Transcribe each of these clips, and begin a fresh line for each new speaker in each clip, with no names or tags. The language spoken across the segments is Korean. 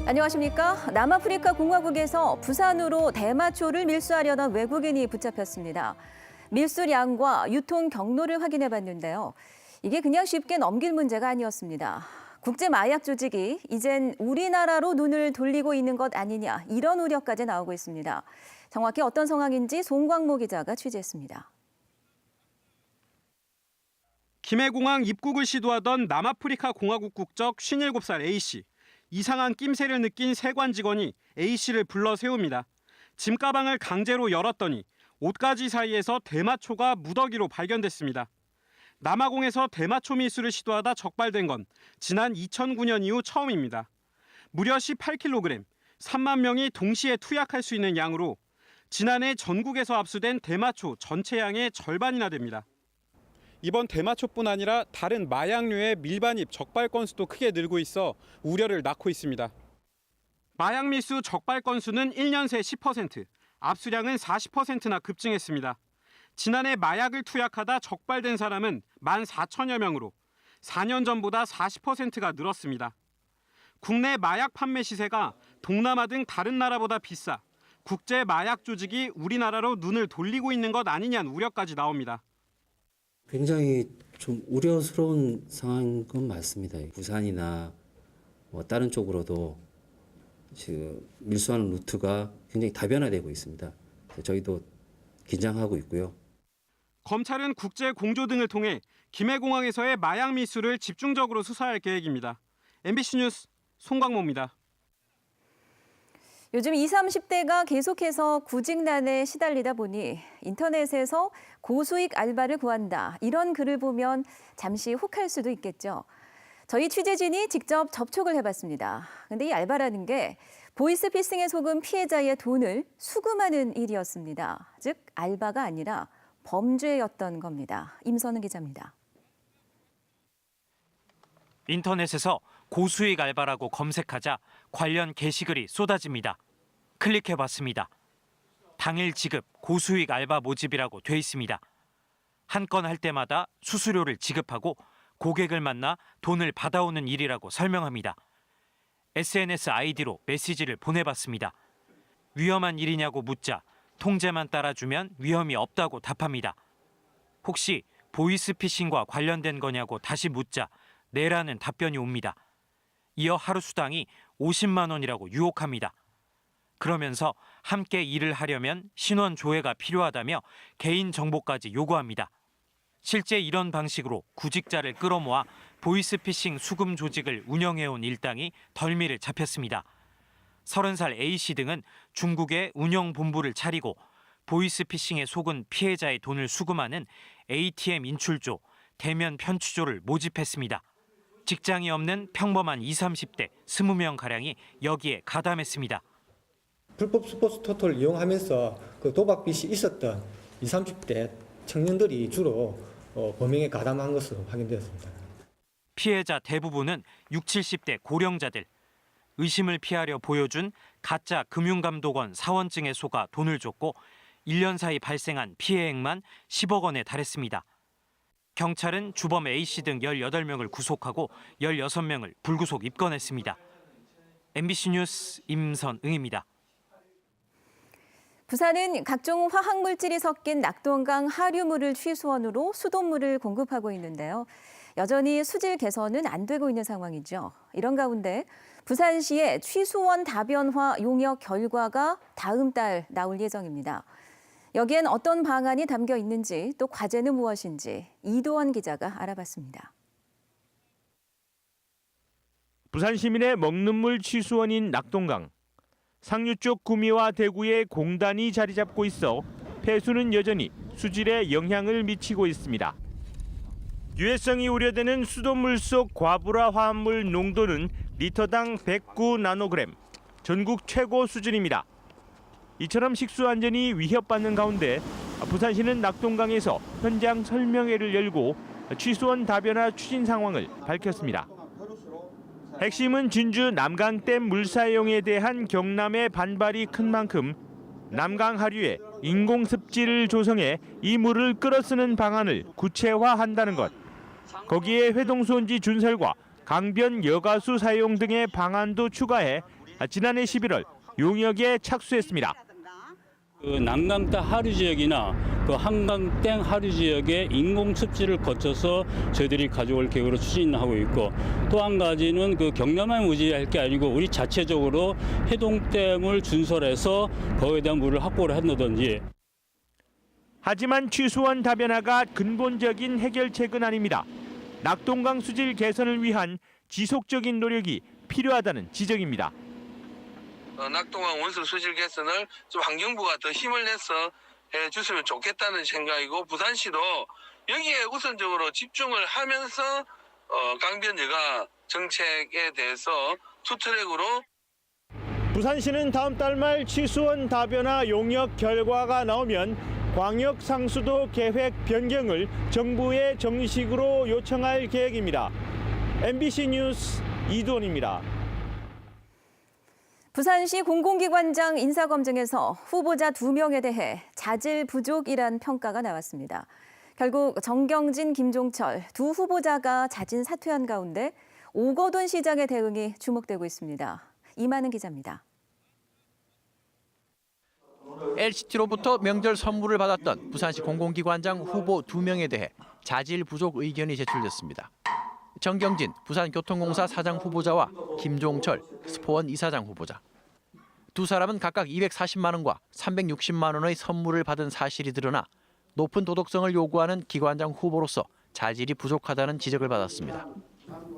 안녕하십니까. 남아프리카 공화국에서 부산으로 대마초를 밀수하려던 외국인이 붙잡혔습니다. 밀수량과 유통 경로를 확인해 봤는데요. 이게 그냥 쉽게 넘길 문제가 아니었습니다. 국제 마약 조직이 이젠 우리나라로 눈을 돌리고 있는 것 아니냐, 이런 우려까지 나오고 있습니다. 정확히 어떤 상황인지 송광모 기자가 취재했습니다.
김해공항 입국을 시도하던 남아프리카 공화국 국적 57살 A씨. 이상한 낌새를 느낀 세관 직원이 A씨를 불러 세웁니다. 짐가방을 강제로 열었더니 옷가지 사이에서 대마초가 무더기로 발견됐습니다. 남아공에서 대마초 밀수를 시도하다 적발된 건 지난 2009년 이후 처음입니다. 무려 18kg, 3만 명이 동시에 투약할 수 있는 양으로 지난해 전국에서 압수된 대마초 전체 양의 절반이나 됩니다. 이번 대마초뿐 아니라 다른 마약류의 밀반입 적발 건수도 크게 늘고 있어 우려를 낳고 있습니다. 마약 밀수 적발 건수는 1년 새 10%, 압수량은 40%나 급증했습니다. 지난해 마약을 투약하다 적발된 사람은 14,000여 명으로 4년 전보다 40%가 늘었습니다. 국내 마약 판매 시세가 동남아 등 다른 나라보다 비싸 국제 마약 조직이 우리나라로 눈을 돌리고 있는 것 아니냐는 우려까지 나옵니다.
굉장히 좀 우려스러운 상황인 건 맞습니다. 부산이나 다른 쪽으로도 지금 밀수하는 루트가 굉장히 다변화되고 있습니다. 저희도 긴장하고 있고요.
검찰은 국제 공조 등을 통해 김해공항에서의 마약 밀수를 집중적으로 수사할 계획입니다. MBC 뉴스 송광모입니다.
요즘 20, 30대가 계속해서 구직난에 시달리다 보니 인터넷에서 고수익 알바를 구한다, 이런 글을 보면 잠시 혹할 수도 있겠죠. 저희 취재진이 직접 접촉을 해봤습니다. 근데 이 알바라는 게 보이스피싱에 속은 피해자의 돈을 수금하는 일이었습니다. 즉 알바가 아니라 범죄였던 겁니다. 임선은 기자입니다.
인터넷에서 고수익 알바라고 검색하자 관련 게시글이 쏟아집니다. 클릭해봤습니다. 당일 지급 고수익 알바 모집이라고 돼 있습니다. 한 건 할 때마다 수수료를 지급하고 고객을 만나 돈을 받아오는 일이라고 설명합니다. SNS 아이디로 메시지를 보내봤습니다. 위험한 일이냐고 묻자 통제만 따라주면 위험이 없다고 답합니다. 혹시 보이스피싱과 관련된 거냐고 다시 묻자 네라는 답변이 옵니다. 이어 하루 수당이 50만 원이라고 유혹합니다. 그러면서 함께 일을 하려면 신원 조회가 필요하다며 개인 정보까지 요구합니다. 실제 이런 방식으로 구직자를 끌어모아 보이스피싱 수금 조직을 운영해온 일당이 덜미를 잡혔습니다. 30살 A씨 등은 중국에 운영본부를 차리고 보이스피싱에 속은 피해자의 돈을 수금하는 ATM 인출조, 대면 편취조를 모집했습니다. 직장이 없는 평범한 20, 30대 20명가량이 여기에 가담했습니다.
불법 스포츠 토토를 이용하면서 그 도박 빚이 있었던 20, 30대 청년들이 주로 범행에 가담한 것으로 확인되었습니다.
피해자 대부분은 60, 70대 고령자들. 의심을 피하려 보여준 가짜 금융감독원 사원증에 속아 돈을 줬고 1년 사이 발생한 피해액만 10억 원에 달했습니다. 경찰은 주범 A씨 등 18명을 구속하고 16명을 불구속 입건했습니다. MBC 뉴스 임선응입니다.
부산은 각종 화학물질이 섞인 낙동강 하류물을 취수원으로 수돗물을 공급하고 있는데요. 여전히 수질 개선은 안 되고 있는 상황이죠. 이런 가운데 부산시의 취수원 다변화 용역 결과가 다음 달 나올 예정입니다. 여기엔 어떤 방안이 담겨 있는지, 또 과제는 무엇인지 이도원 기자가 알아봤습니다.
부산 시민의 먹는 물 취수원인 낙동강. 상류 쪽 구미와 대구에 공단이 자리 잡고 있어 폐수는 여전히 수질에 영향을 미치고 있습니다. 유해성이 우려되는 수돗물 속 과불화 화합물 농도는 리터당 109 나노그램, 전국 최고 수준입니다. 이처럼 식수 안전이 위협받는 가운데 부산시는 낙동강에서 현장 설명회를 열고 취수원 다변화 추진 상황을 밝혔습니다. 핵심은 진주 남강댐 물 사용에 대한 경남의 반발이 큰 만큼 남강 하류에 인공습지를 조성해 이 물을 끌어쓰는 방안을 구체화한다는 것. 거기에 회동수온지 준설과 강변 여가수 사용 등의 방안도 추가해 지난해 11월 용역에 착수했습니다.
그 난강댐 하류 지역이나 그 한강댐 하류 지역의 인공 습지를 거쳐서 저희들이 가져올 계획으로 추진하고 있고, 또 한 가지는 그 경남만 무지할 게 아니고 우리 자체적으로 해동댐을 준설해서 거기에 대한 물을 확보를 한다든지.
하지만 취수원 다변화가 근본적인 해결책은 아닙니다. 낙동강 수질 개선을 위한 지속적인 노력이 필요하다는 지적입니다.
낙동강 원수 수질 개선을 좀 환경부가 더 힘을 내서 해줬으면 좋겠다는 생각이고, 부산시도 여기에 우선적으로 집중을 하면서 강변 여가 정책에 대해서 투트랙으로.
부산시는 다음 달 말 취수원 다변화 용역 결과가 나오면 광역 상수도 계획 변경을 정부에 정식으로 요청할 계획입니다. MBC 뉴스 이두원입니다.
부산시 공공기관장 인사검증에서 후보자 2명에 대해 자질 부족이란 평가가 나왔습니다. 결국 정경진, 김종철 두 후보자가 자진 사퇴한 가운데 오거돈 시장의 대응이 주목되고 있습니다. 이만은 기자입니다.
LCT로부터 명절 선물을 받았던 부산시 공공기관장 후보 2명에 대해 자질 부족 의견이 제출됐습니다. 정경진 부산교통공사 사장 후보자와 김종철 스포원 이사장 후보자. 두 사람은 각각 240만 원과 360만 원의 선물을 받은 사실이 드러나 높은 도덕성을 요구하는 기관장 후보로서 자질이 부족하다는 지적을 받았습니다.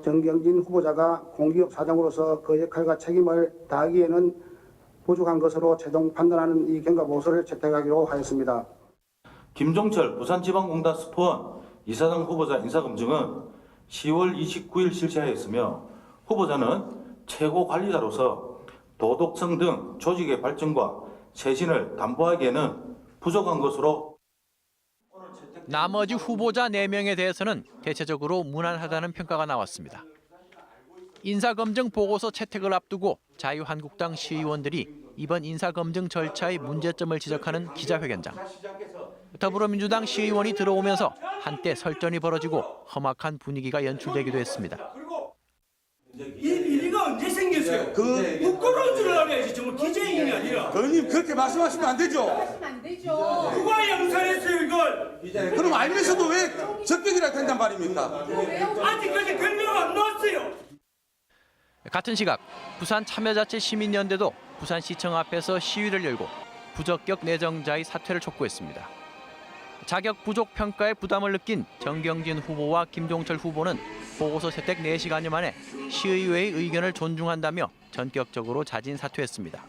정경진 후보자가 공기업 사장으로서 그 역할과 책임을 다하기에는 부족한 것으로 최종 판단하는 이 경과보고서를 채택하기로 하였습니다.
김종철 부산지방공단 스포원 이사장 후보자 인사검증은 10월 29일 실시하였으며, 후보자는 최고 관리자로서 도덕성 등 조직의 발전과 쇄신을 담보하기에는 부족한 것으로.
나머지 후보자 4명에 대해서는 대체적으로 무난하다는 평가가 나왔습니다. 인사검증 보고서 채택을 앞두고 자유한국당 시의원들이 이번 인사검증 절차의 문제점을 지적하는 기자회견장. 더불어민주당 시의원이 들어오면서 한때 설전이 벌어지고 험악한 분위기가 연출되기도 했습니다.
이 비리가 언제 생겼어요? 그 부끄러운 줄 알아야지. 정말 기자인이 아니라. 의원님 그렇게 말씀하시면 안 되죠. 누가 양산했어요 이걸? 그럼 알면서도 왜 적격이라 된단 말입니까? 아직까지 결명 안 나왔어요.
같은 시각 부산 참여자치 시민연대도 부산시청 앞에서 시위를 열고 부적격 내정자의 사퇴를 촉구했습니다. 자격 부족 평가에 부담을 느낀 정경진 후보와 김종철 후보는 보고서 채택 4시간여 만에 시의회의 의견을 존중한다며 전격적으로 자진 사퇴했습니다.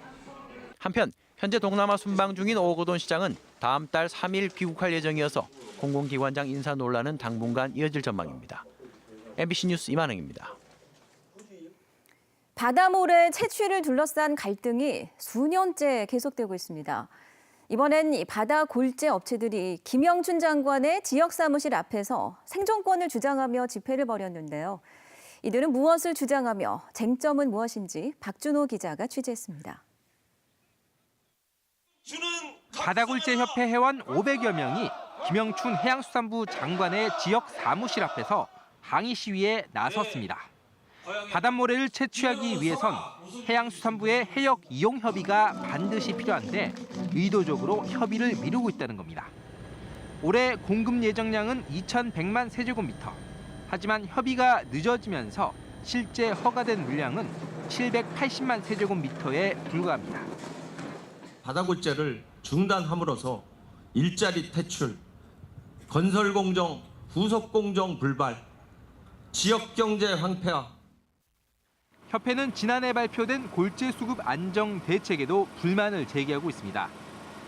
한편 현재 동남아 순방 중인 오거돈 시장은 다음 달 3일 귀국할 예정이어서 공공기관장 인사 논란은 당분간 이어질 전망입니다. MBC 뉴스 이만흥입니다.
바다모래 채취를 둘러싼 갈등이 수년째 계속되고 있습니다. 이번엔 이 바다 골재 업체들이 김영춘 장관의 지역 사무실 앞에서 생존권을 주장하며 집회를 벌였는데요. 이들은 무엇을 주장하며 쟁점은 무엇인지 박준호 기자가 취재했습니다.
바다골재협회 회원 500여 명이 김영춘 해양수산부 장관의 지역 사무실 앞에서 항의 시위에 나섰습니다. 바닷모래를 채취하기 위해선 해양수산부의 해역 이용 협의가 반드시 필요한데 의도적으로 협의를 미루고 있다는 겁니다. 올해 공급 예정량은 2,100만 세제곱미터. 하지만 협의가 늦어지면서 실제 허가된 물량은 780만 세제곱미터에 불과합니다.
바다골재를 중단함으로써 일자리 퇴출, 건설공정, 후속공정 불발, 지역경제 황폐화.
협회는 지난해 발표된 골재 수급 안정 대책에도 불만을 제기하고 있습니다.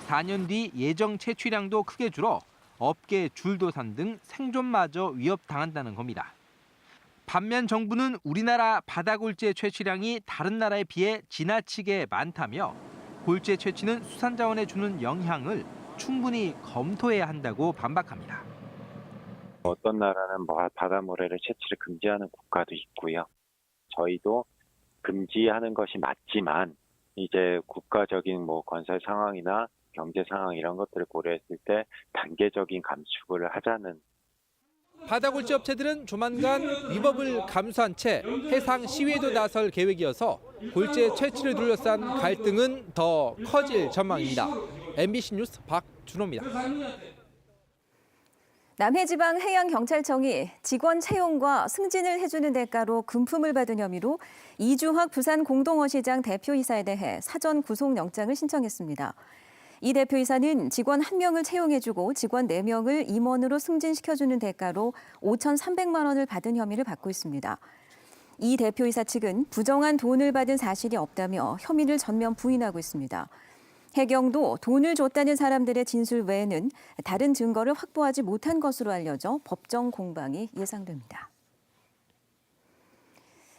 4년 뒤 예정 채취량도 크게 줄어 업계 줄도산 등 생존마저 위협당한다는 겁니다. 반면 정부는 우리나라 바다골재 채취량이 다른 나라에 비해 지나치게 많다며 골재 채취는 수산자원에 주는 영향을 충분히 검토해야 한다고 반박합니다.
어떤 나라는 바다모래를 채취를 금지하는 국가도 있고요. 저희도 금지하는 것이 맞지만 이제 국가적인 건설 상황이나 경제 상황 이런 것들을 고려했을 때 단계적인 감축을 하자는.
바다골재 업체들은 조만간 위법을 감수한 채 해상 시위에도 나설 계획이어서 골재 채취를 둘러싼 갈등은 더 커질 전망입니다. MBC 뉴스 박준호입니다.
남해지방해양경찰청이 직원 채용과 승진을 해주는 대가로 금품을 받은 혐의로 이주학 부산공동어시장 대표이사에 대해 사전 구속영장을 신청했습니다. 이 대표이사는 직원 1명을 채용해주고 직원 4명을 임원으로 승진시켜주는 대가로 5,300만 원을 받은 혐의를 받고 있습니다. 이 대표이사 측은 부정한 돈을 받은 사실이 없다며 혐의를 전면 부인하고 있습니다. 해경도 돈을 줬다는 사람들의 진술 외에는 다른 증거를 확보하지 못한 것으로 알려져 법정 공방이 예상됩니다.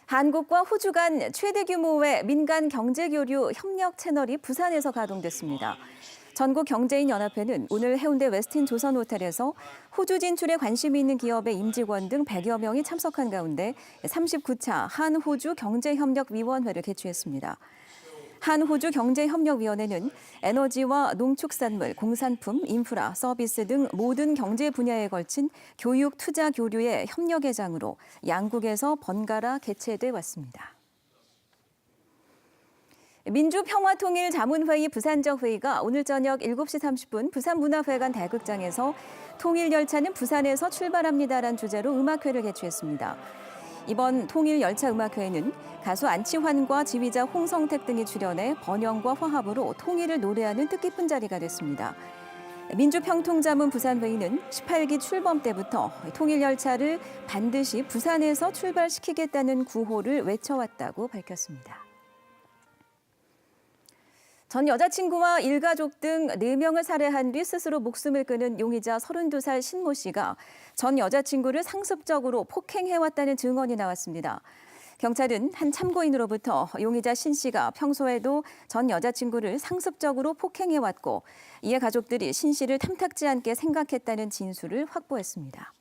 한국과 호주 간 최대 규모의 민간 경제교류 협력 채널이 부산에서 가동됐습니다. 전국경제인연합회는 오늘 해운대 웨스틴 조선호텔에서 호주 진출에 관심이 있는 기업의 임직원 등 100여 명이 참석한 가운데 39차 한호주 경제협력위원회를 개최했습니다. 한호주 경제협력위원회는 에너지와 농축산물, 공산품, 인프라, 서비스 등 모든 경제 분야에 걸친 교육, 투자 교류의 협력의 장으로 양국에서 번갈아 개최돼 왔습니다. 민주평화통일자문회의 부산적 회의가 오늘 저녁 7시 30분 부산문화회관 대극장에서 통일열차는 부산에서 출발합니다라는 주제로 음악회를 개최했습니다. 이번 통일열차 음악회에는 가수 안치환과 지휘자 홍성택 등이 출연해 번영과 화합으로 통일을 노래하는 뜻깊은 자리가 됐습니다. 민주평통자문 부산회의는 18기 출범 때부터 통일열차를 반드시 부산에서 출발시키겠다는 구호를 외쳐왔다고 밝혔습니다. 전 여자친구와 일가족 등 4명을 살해한 뒤 스스로 목숨을 끊은 용의자 32살 신모 씨가 전 여자친구를 상습적으로 폭행해왔다는 증언이 나왔습니다. 경찰은 한 참고인으로부터 용의자 신 씨가 평소에도 전 여자친구를 상습적으로 폭행해왔고 이에 가족들이 신 씨를 탐탁지 않게 생각했다는 진술을 확보했습니다.